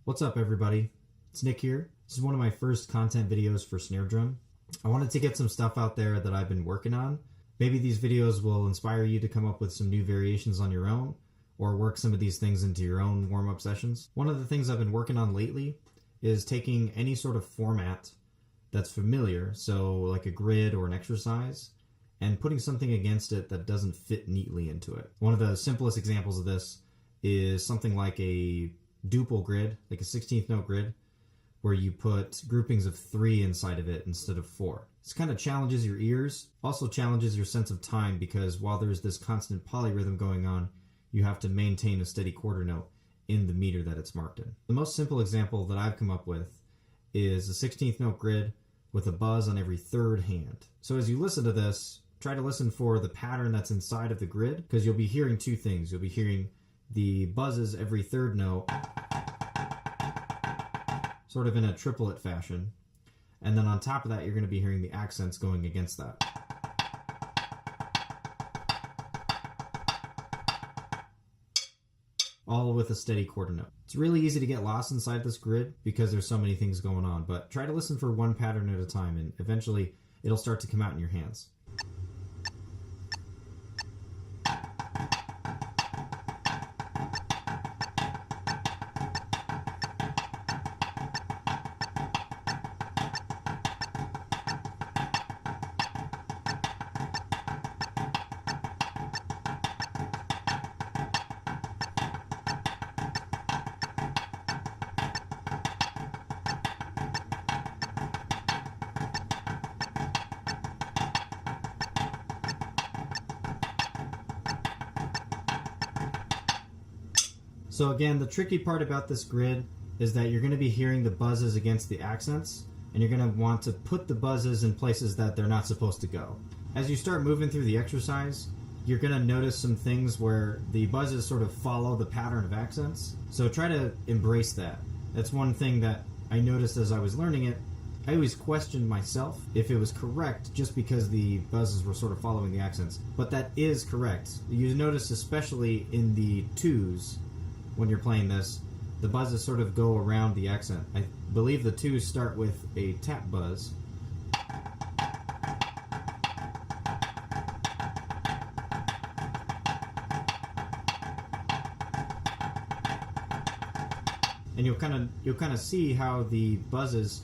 What's up, everybody? It's Nick here. This is one of my first content videos for Snare Drum. I wanted to get some stuff out there that I've been working on. Maybe these videos will inspire you to come up with some new variations on your own, or work some of these things into your own warm-up sessions. One of the things I've been working on lately is taking any sort of format that's familiar, so like a grid or an exercise, and putting something against it that doesn't fit neatly into it. One of the simplest examples of this is something like a duple grid, like a 16th note grid, where you put groupings of 3 inside of it instead of 4. This kind of challenges your ears, also challenges your sense of time, because while there's this constant polyrhythm going on, you have to maintain a steady quarter note in the meter that it's marked in. The most simple example that I've come up with is a 16th note grid with a buzz on every third hand. So as you listen to this, try to listen for the pattern that's inside of the grid, because you'll be hearing two things. You'll be hearing the buzzes every third note, sort of in a triplet fashion. And then on top of that, you're going to be hearing the accents going against that. All with a steady quarter note. It's really easy to get lost inside this grid because there's so many things going on, but try to listen for one pattern at a time, and eventually it'll start to come out in your hands. So again, the tricky part about this grid is that you're going to be hearing the buzzes against the accents, and you're going to want to put the buzzes in places that they're not supposed to go. As you start moving through the exercise, you're going to notice some things where the buzzes sort of follow the pattern of accents. So try to embrace that. That's one thing that I noticed as I was learning it. I always questioned myself if it was correct just because the buzzes were sort of following the accents. But that is correct. You notice especially in the 2s, when you're playing this, the buzzes sort of go around the accent. I believe the 2s start with a tap buzz. And you'll kind of see how the buzzes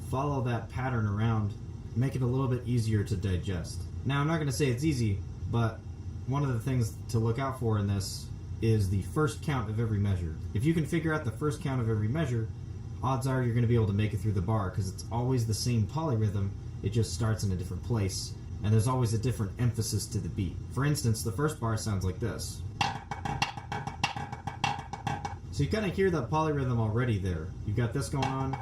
follow that pattern around, make it a little bit easier to digest. Now, I'm not going to say it's easy, but one of the things to look out for in this is the first count of every measure. If you can figure out the first count of every measure, odds are you're going to be able to make it through the bar, because it's always the same polyrhythm, it just starts in a different place, and there's always a different emphasis to the beat. For instance, the first bar sounds like this. So you kind of hear that polyrhythm already there. You've got this going on.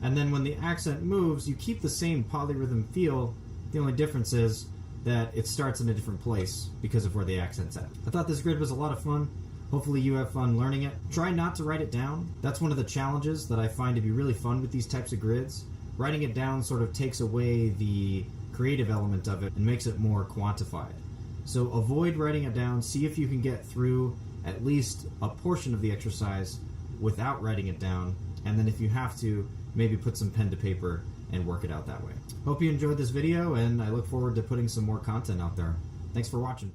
And then when the accent moves, you keep the same polyrhythm feel. The only difference is that it starts in a different place because of where the accent's at. I thought this grid was a lot of fun. Hopefully you have fun learning it. Try not to write it down. That's one of the challenges that I find to be really fun with these types of grids. Writing it down sort of takes away the creative element of it and makes it more quantified. So avoid writing it down. See if you can get through at least a portion of the exercise without writing it down. And then if you have to, maybe put some pen to paper and work it out that way. Hope you enjoyed this video, and I look forward to putting some more content out there. Thanks for watching.